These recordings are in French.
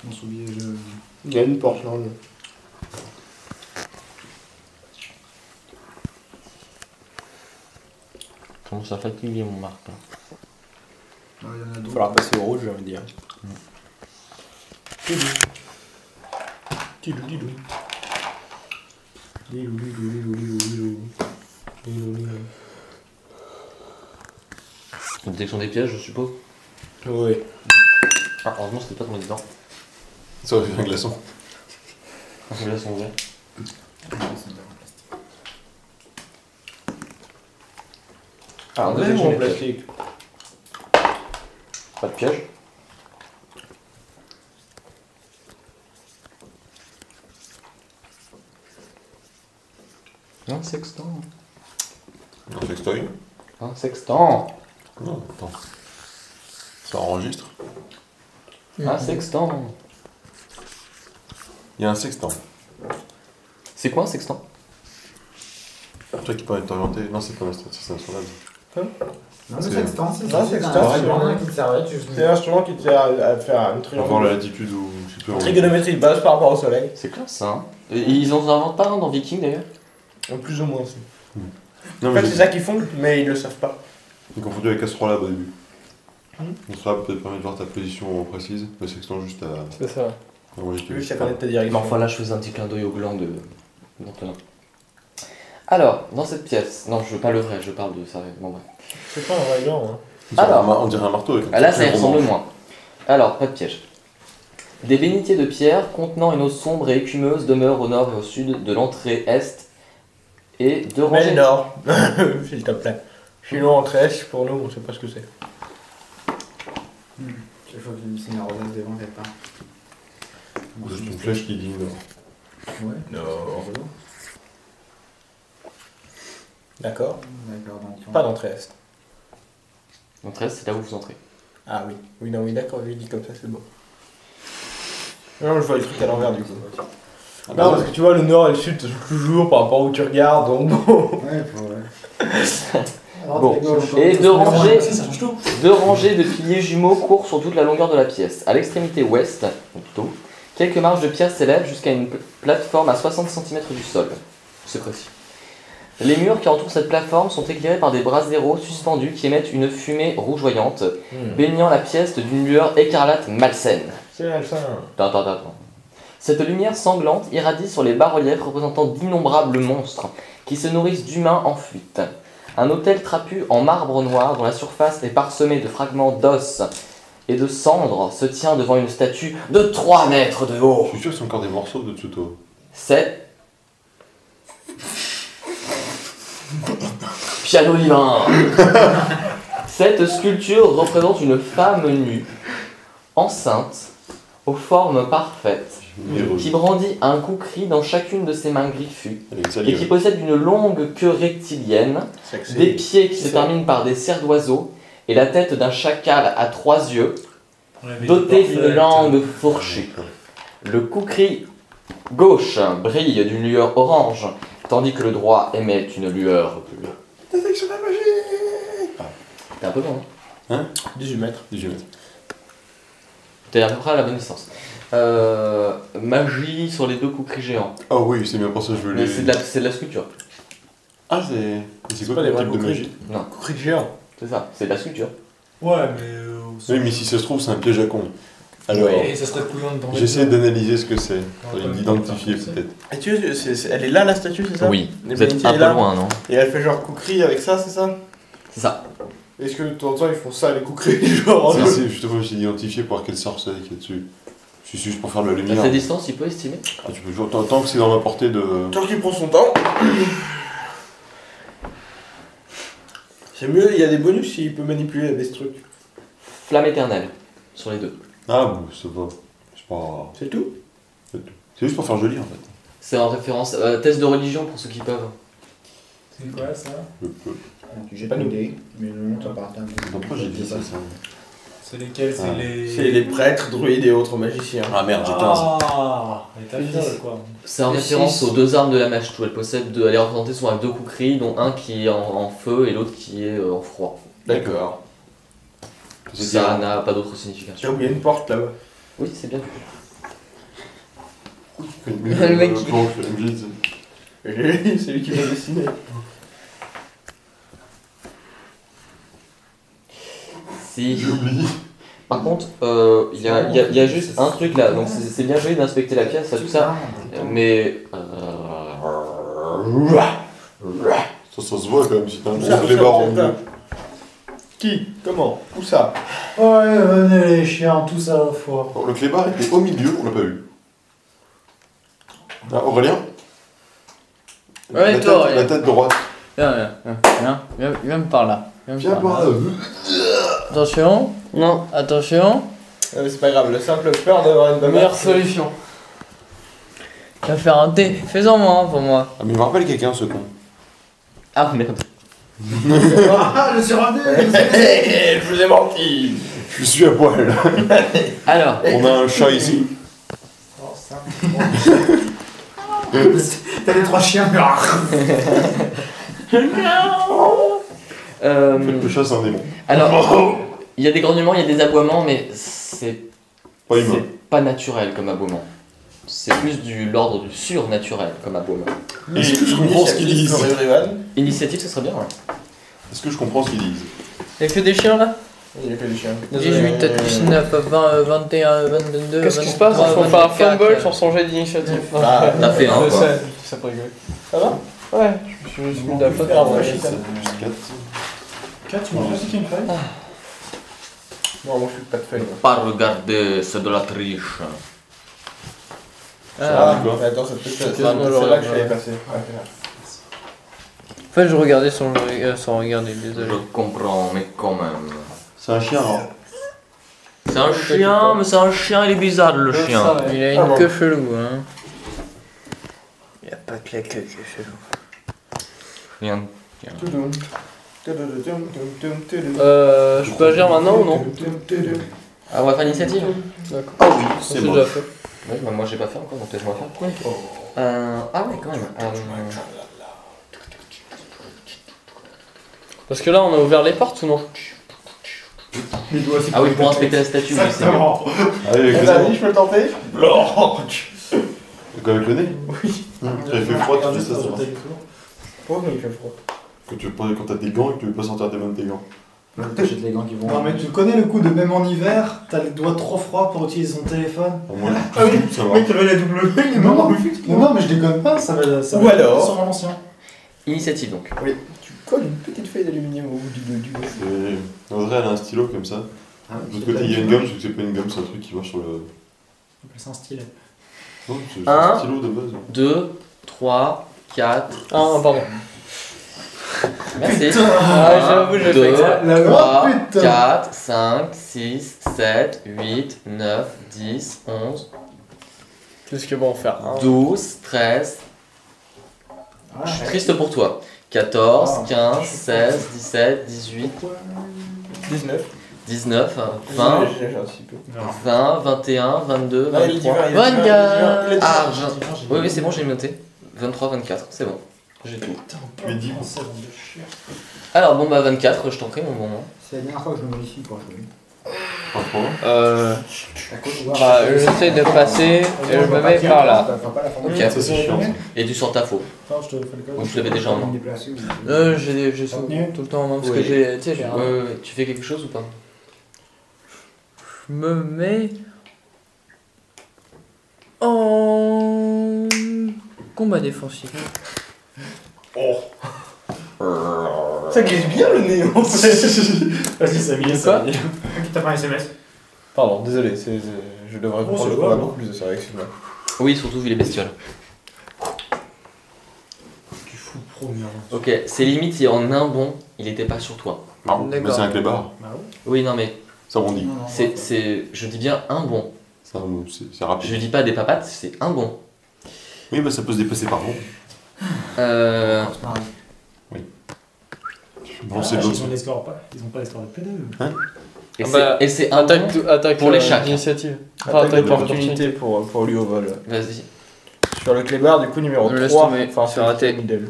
m'en souviens, je... Il y a une porte là. Comment ça fatigue mon Marc là. Ah, il y en a Il va d'autres. falloir passer au rouge, j'ai envie de dire. Tidou, tidou. Tidou, tidou, tidou, tidou, tidou. Tidou, tidou. Une détection des pièges, je suppose. Oui. Ah, heureusement, c'était pas tombé dedans. Ça aurait fait un glaçon. Ah, là, sont ouverts. Ah, En même détection en des pièges. plastique. Pas de piège. Un sextant. Un sextoy. Un sextant. Non, attends. Ça enregistre. Un sextant. Il y a un sextant. C'est quoi un sextant? Toi qui permet de t'orienter. Non, c'est pas un sextant, c'est un sondage. Non, C'est- le sextant, c'est Non, ça. C'est sextant, un c'est instrument vrai. qui te servait juste. C'est l'instrument qui te sert à faire une Pour voir la trigonométrie. latitude ou je sais plus. Trigonométrie de base par rapport au soleil. C'est classe ça. Hein. Et ils en inventent pas un dans Viking d'ailleurs. Plus ou moins aussi. Non, En mais fait, c'est ça qu'ils font, mais ils le savent pas. j'ai confondu avec Astrolabe au début. Hmm. Astrolabe peut te permettre de voir ta position précise. Le sextant juste à C'est ça. enregistrer. Juste à connaître ta Mais direction. enfin là, je faisais un petit clin d'œil au gland d'Antonin. Alors, dans cette pièce, non, je veux pas le vrai, je parle de ça. Bon, bref. C'est pas un vrai gant, hein. Alors. On dirait un marteau avec un Ah, là, petit ça y roman. ressemble moins. Alors, pas de piège. Des bénitiers de pierre contenant une eau sombre et écumeuse demeurent au nord et au sud de l'entrée est et deux Mais rangées. nord, s'il te plaît. Sinon, en trèche, pour nous, on sait pas ce que c'est. Chaque fois que j'ai mis une arrosage devant, quelque part. Juste une flèche qui dit nord. Ouais. Nord. D'accord. D'accord, donc. Pas d'entrée est. L'entrée est, c'est là où vous entrez. Ah oui. Oui, non, oui, d'accord, oui, dit comme ça, c'est bon. Non, je vois les trucs à l'envers du coup. Ah, Non, parce que tu vois, le nord et le sud se jouent toujours par rapport où tu regardes, donc bon. Ouais, faut, ouais. Bon. Et deux rangées de piliers jumeaux courent sur toute la longueur de la pièce. À l'extrémité ouest, ou plutôt, quelques marches de pierre s'élèvent jusqu'à une plateforme à 60 cm du sol. C'est précis. Les murs qui entourent cette plateforme sont éclairés par des braseros suspendus qui émettent une fumée rougeoyante, baignant la pièce d'une lueur écarlate malsaine. C'est malsain. Attends. Cette lumière sanglante irradie sur les bas-reliefs représentant d'innombrables monstres qui se nourrissent d'humains en fuite. Un autel trapu en marbre noir dont la surface est parsemée de fragments d'os et de cendres se tient devant une statue de 3 mètres de haut. Je suis sûr que c'est encore des morceaux de Tsuto. C'est... Piano divin. Cette sculpture représente une femme nue, enceinte, aux formes parfaites, qui brandit un kukri dans chacune de ses mains griffues Avec et qui possède une longue queue rectilienne, des pieds qui se terminent par des serres d'oiseaux et la tête d'un chacal à 3 yeux, doté d'une langue fourchue. Le kukri gauche brille d'une lueur orange, tandis que le droit émet une lueur bleue. Détection de la magie. T'es un peu loin. Hein 18 mètres. 18 mètres. T'es à peu près à la bonne distance. Magie sur les 2 kukris géants. Ah oui, c'est bien pour ça que je veux Mais les. c'est de la sculpture. Ah, c'est quoi pas le des vrais type de kukris. magie? Non, Coucri géant. c'est ça, c'est de la sculpture. Ouais, mais. Oui, mais si ça se trouve, c'est un piège à con. Alors, Et ça serait couillon de tomber. j'essaie d'analyser ce que c'est, Ouais, pour ouais, l'identifier ouais. peut-être. Et tu vois, elle est là la statue, c'est ça Oui, Les vous êtes bénitiers un peu là. loin, non? Et elle fait genre coucri avec ça, c'est ça? C'est ça. Est-ce que de temps en temps ils font ça, les coucris, genre C'est justement, j'essaie d'identifier pour voir quel sort c'est qu'il y a dessus. C'est juste pour faire de la À lumière. cette distance, il peut estimer. Ah, tu peux toujours, tant que c'est dans ma portée de. Tant qu'il prend son temps. C'est mieux, il y a des bonus s'il peut manipuler des trucs. Flamme éternelle, sur les 2. Ah, bon, ça va. C'est pas. C'est tout? C'est juste pour faire joli en fait. C'est en référence. Test de religion pour ceux qui peuvent. C'est quoi ça? Le peu. J'ai pas d'idée, mais non, ça part un peu. Donc, pourquoi j'ai dit ça C'est lesquels? Ah. C'est les. C'est les prêtres, druides et autres magiciens. Ah merde, j'ai 15. Ah, et t'as fait quoi? C'est en Et référence six. aux 2 armes de la mèche. Elle possède elle est représentée souvent avec 2 kukris, dont un qui est en feu et l'autre qui est en froid. D'accord. Ça n'a pas d'autre J'ai signification. oublié une porte là-bas. Oui, c'est bien. Le mec qui- planche, le MJ, C'est lui qui m'a dessiné. Si. j'oublie. Par contre, il y a juste un truc là. Donc c'est bien joli d'inspecter la pièce, tout ça. Mais. Ça se voit quand même si t'as un gros clébard en milieu. Qui? Comment? Où ça? Ouais, venez les chiens, tous à la fois. Bon, le clébard était au milieu, on l'a pas vu. Ah, Aurélien? Ouais, La toi, tête- Aurélien. La tête droite. Viens par là. Viens par là. Attention. Non. Attention. Ah, mais c'est pas grave, le simple peur d'avoir une Meilleure solution. Il va faire un thé. Fais-en moi pour moi. Ah, mais il me rappelle quelqu'un ce con. Ah merde. Ah, je suis rendu. Je vous ai menti. Je suis à poil. Alors, On a un chat ici. Oh, ça. T'as les 3 chiens. Le chat c'est un démon. alors, il y a des grognements, il y a des aboiements, mais c'est Pas humain. pas naturel comme aboiement. C'est plus de l'ordre du surnaturel comme aboiement. Est-ce que je comprends ce qu'ils disent? Initiative, ce serait bien, ouais. Est-ce que je comprends ce qu'ils disent? Y'a que des chiens là? Il a fait des chiens. 18, 19, 20, 21, 22, Qu'est-ce qui se passe? Il faut faire un fumble sur son jet d'initiative. Ah, T'as fait un, quoi. Ça peut rigoler. ça va? Ouais, je me suis mis de la faute. Ah, ouais. Plus 4. 4, tu m'as pas piqué une feuille? Non, moi je suis pas de feuille. Pas regarder, c'est de la triche. Ah, quoi? mais attends, ça peut être Qu'est-ce c'est qu'on là aurait- que je l'avais passé. En fait, je regardais sans regarder, Je désolé. comprends, mais quand même. C'est un chien, hein. C'est un chien, mais c'est un chien, il est bizarre le chien. Il a Ah une bon. queue chelou, hein. Il a pas que la queue qui est chelou. Rien. Je peux agir maintenant ou non? Ah, on va faire l'initiative. D'accord. Ah oui, c'est C'est moi. déjà fait. Ouais, bah, moi j'ai pas fait encore, donc peut-être je vais faire. Ah ouais, quand même. Parce que là, on a ouvert les portes ou non? Les doigts, c'est Ah oui, pour inspecter la statue, oui, c'est mieux. Exactement. Allez, avec le Vas-y, nez. je peux le tenter? Donc avec le nez? Oui. T'as fait froid, tu fais ça, ça va. Pourquoi il fait froid? Quand t'as tes gants et que tu veux pas sortir tes mains de tes gants. T'achètes les gants qui vont. Non, mais tu connais le coup de même en hiver, t'as les doigts trop froids pour utiliser son téléphone. Au moins, Ah oui, ça va. oui, t'avais la W, mais non, mais je déconne pas, ça va. Ça Ou va alors- sur mon ancien. Initiative donc. Tu colles une petite feuille d'aluminium au bout du Et Audrey, elle a un stylo comme ça. De l'autre côté, il y a une gomme, sauf que c'est pas une gomme, c'est un truc qui va sur le. C'est un stylet. Non, c'est Un. un stylo de base. 2, 3, 4. Ah, pardon. Merci. Ah, j'avoue, j'ai fait 2, exprès. 3, Oh, putain. 4, 5, 6, 7, 8, 9, 10, 11, Qu'est-ce que bon faire? 12, 13. Je suis triste pour toi. 14, 15, 16, 17, 18, 19. 19, 20, J'ai un petit peu. 20, 21, 22, Non, il est 23. divin, il est divin, il est divin, il est divin. Ah, oui, oui, c'est bon, j'ai noté. 23, 24, c'est bon. J'ai tout. Tu es dit. Alors, bon, bah 24, je t'en prie, mon bon. C'est la dernière fois que je me modifie pour jouer. Pas trop. Bah, j'essaie de passer et je me mets par là. Ok, Ça, c'est chiant. ça. et tu sors ta faux. Attends, je te fais le code. Ou tu l'avais déjà en main. J'ai souvent tout le temps en main parce que Oui. j'ai, tu sais, j'ai un... Ouais, ouais, tu fais quelque chose ou pas? Je me mets en combat défensif. Ça glisse bien le nez en fait. Vas-y, ça vient, ça vient. Qui t'a pas un SMS? Pardon, désolé, je devrais Oh, comprendre c'est le jouable. combat beaucoup plus de ça, excuse-moi. Oui, surtout vu les bestioles. Tu fous le premier. Ok, c'est limite si en un bond, il était pas sur toi. Mais c'est un clébard. Bah oui. Oui, non, mais Ça rebondit. Non, non, c'est, je dis bien un bond. C'est rapide. Je dis pas des papates, c'est un bond. Oui, bah ça peut se déplacer par bon. c'est pareil. Bon, c'est de Ils l'autre. ont des scores pas. Ils ont pas les scores de P2. Et Ah bah, c'est un bon. Attaque pour les chats. Initiative. Enfin, Attaque attaque d'opportunité pour lui au vol. Vas-y, Sur le clébard, du coup, numéro Laisse 3. tomber, Enfin, c'est raté. middle.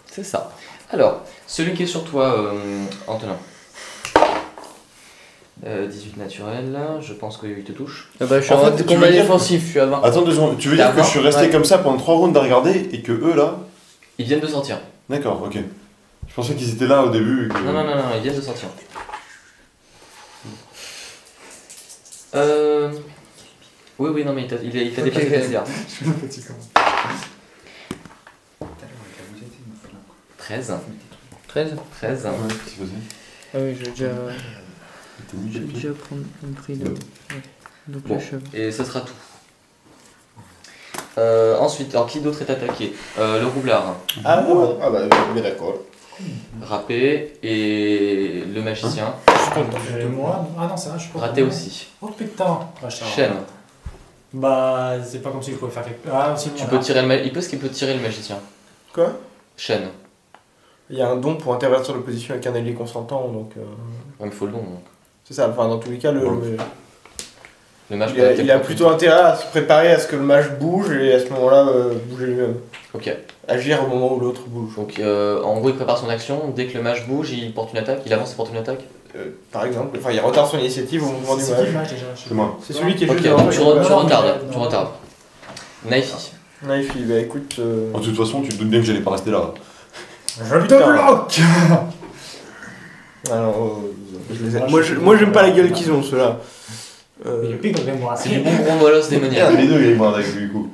c'est ça. Alors, celui qui est sur toi, Antonin. 18 naturel, je pense qu'il te touche. Ah bah, je suis En en fait, mode tu combat veux dire défensif, je suis à 20. Attends 2 secondes, tu veux dire que je suis resté comme ça pendant 3 rounds à regarder et que eux là. Ils viennent de sortir. D'accord, ok. Je pensais qu'ils étaient là au début. Et que... Non, ils viennent de sortir. Oui, non, mais il t'a dépassé tes dégâts. Je suis un petit con. 13. 13. 13. Ouais, qu'est-ce que c'est Ah oui, j'ai déjà. T'as mis J'ai j'ai pris. déjà pris le. Ouais. Donc Bon, le cheval. et ce sera tout. Ensuite, alors qui d'autre est attaqué Le roublard, Ah bon, ah bah mais d'accord. râpé, et le magicien, Moi Ah non, c'est vrai, je suis pas. raté aussi. Oh putain. Chaîne, Bah, c'est pas comme si je pouvais faire quelque chose. Ah, sinon. tu peux tirer il peut tirer le magicien. Quoi? Chaîne, Il y a un don pour intervertir l'opposition avec un allié consentant, donc ouais, mais faut le don. Donc. c'est ça. Enfin, dans tous les cas, Le mage il peut a, attaquer il a pour plutôt intérêt à se préparer à ce que le mage bouge et à ce moment-là bouger lui-même. Ok, Agir au moment où l'autre bouge. donc en gros il prépare son action, dès que le mage bouge, il porte une attaque, il avance et porte une attaque. Par exemple, enfin, il retarde son initiative au mouvement du C'est qui le mage. match déjà C'est moi. C'est celui qui est Ok, juste donc devant. tu Non, retardes, mais- tu retardes. Naifi, Naïf, bah écoute. De toute façon, tu te doutes bien que j'allais pas rester là. Je te bloque. Alors, je les aime. Moi, j'aime pas la gueule qu'ils ont, ceux-là. Il pique avec moi. c'est du bon gros molosse démoniaque. Les deux, ils vont avec lui, du coup.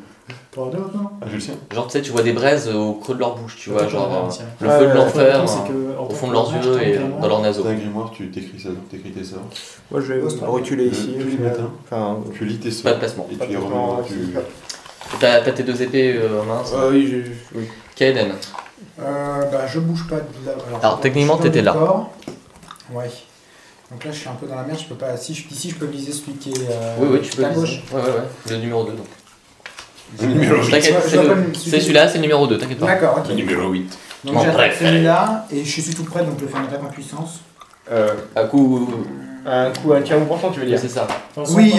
Pour deux maintenant. Ah, j'ai le sien. Genre tu sais, tu vois des braises au creux de leur bouche, tu vois, Peut-être genre qu'on va tirer. le feu de l'enfer C'est que, en au tant fond de que leurs mage, yeux t'as et un grimoire. dans leurs naseaux. T'as un grimoire, tu t'écris ça, t'écris tes sorts. Moi, je vais me reculer ici. Le au petit final. matin. Enfin, Tu lis tes Pas sorts. de placement. Et pas tu les de remets. temps, T'as tes deux épées en main. oui, oui. Kaeden. Bah, je bouge pas de là. Alors, techniquement, je suis dans t'étais le là. corps. Ouais. Donc là, je suis un peu dans la merde. Je peux pas. Si ici, je peux viser celui qui est. Oui, tu peux à viser. gauche. Ouais. Le numéro 2 donc. Le numéro 8. T'inquiète, Je c'est vois pas le- le- c'est celui-là, c'est le numéro 2, t'inquiète pas. D'accord, ok. Le numéro 8. Donc Mon j'attaque préféré. celui-là et je suis tout près, donc je vais faire une attaque en puissance. À coup. Un coup, un tir important, tu veux dire. C'est ça. Oui,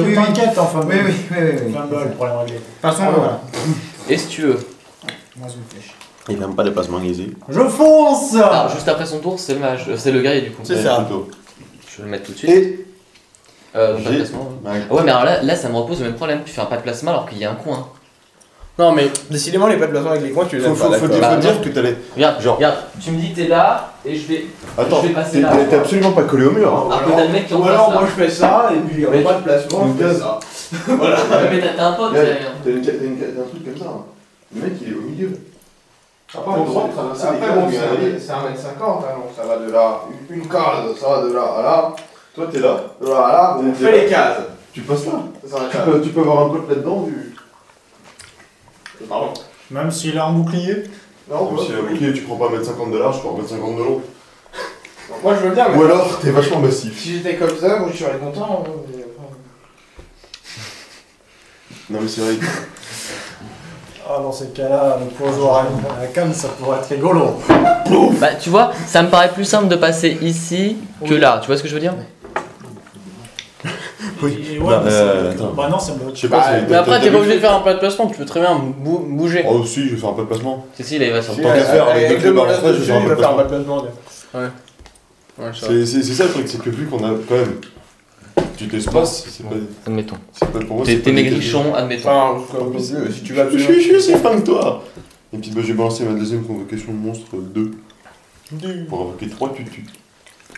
oui. T'inquiète, enfin. Oui. Enfin, bol, problème réglé. De toute façon, voilà. Et si tu veux. Moi, je me flèche. Il n'aime pas les placements aisés. Je fonce. Ah, juste après son tour, c'est le mage, c'est le guerrier du coup. C'est ça. Plutôt. Je vais le mettre tout de suite. Et. Donc pas de J'ai- placement. Ouais. Ah ouais, mais alors là, ça me repose le même problème. Tu fais un pas de placement alors qu'il y a un coin. Non, mais décidément, les pas de placement avec les coins, tu les Faut, aimes faut, pas. faut, d'accord. dire, Bah, faut dire non. que t'allais. Regarde, Genre. regarde, tu me dis t'es là et je vais. Attends, je vais passer t'es là. t'es absolument pas collé au mur. Hein. Alors que t'as le mec qui en Ou face alors, là. moi, je fais ça, et puis, Mais pas de placement, je fais gaz. ça. Ouais, mais t'as un pote Ouais. derrière. T'as un truc comme ça. Hein. Le mec, il est au milieu. Après, bon, c'est 1m50, hein, donc ça va de là, une case, ça va de là à là, Toi, t'es là. de là à là, on fait les cases. Tu passes là. Ça s'arrête là. Tu peux avoir un pote là-dedans. Pardon. Même s'il a un bouclier. Non, Même si un bouclier, tu prends pas 1m50 de large, tu prends 1m50 de long. moi je veux bien, mais Ou alors, t'es vachement massif. si j'étais comme ça, moi je serais content. Non, mais c'est vrai. Ah, dans ces cas-là, pour jouer à la canne, ça pourrait être rigolo. Bah, tu vois, ça me paraît plus simple de passer ici que là. Tu vois ce que je veux dire? Oui. Et ouais, Non, mais attends. bah non, ça me. Je sais pas si. Mais après, t'es pas obligé de faire un pas de placement, tu peux très bien bouger. Oh, si, je vais faire un peu de placement. Si, il va sur le Tant qu'à faire, avec deux clés barres en face, je vais faire un peu de faire un placement. pas de placement. Ouais, ça va. C'est ça le truc, c'est que vu qu'on a quand même. Tu t'espaces, c'est pas. Admettons. C'est pas pour moi. T'es maigrichon, admettons. Enfin, comme tu veux, si tu vas Je suis aussi fin que toi. Et puis bah, j'ai balancé ma deuxième convocation de monstre 2 pour invoquer 3 tutus.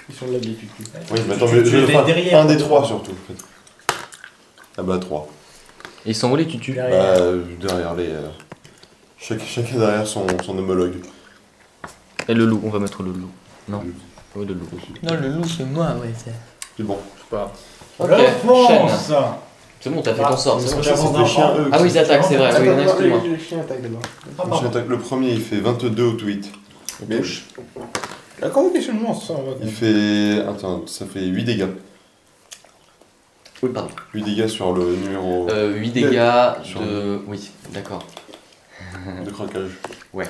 Ils sont là, les tutus. Oui, mais attends, mais je vais faire derrière. un des 3 surtout. En fait. Ah bah 3. Ils sont où les tutus? Bah derrière les. Chacun derrière son homologue. Et le loup, on va mettre le loup. Non. Oui, le loup. Non, le loup, c'est moi, ouais. C'est bon. Ok, Je chaîne. fonce. C'est bon, t'as fait ton sort. C'est bon. Ça, c'est des chiens, eux. Ah oui, ils attaquent, c'est vrai. Oui, non, excuse-moi. Les chiens attaquent d'abord. Ah, Le pardon. chien attaque. Le premier il fait 22 au tweet. Il touche. La convocation de monstre, ça, on va Il fait. Attends, ça fait 8 dégâts. Oui, pardon. 8 dégâts sur le numéro 8 dégâts Sur de. Oui, d'accord. de craquage. Ouais.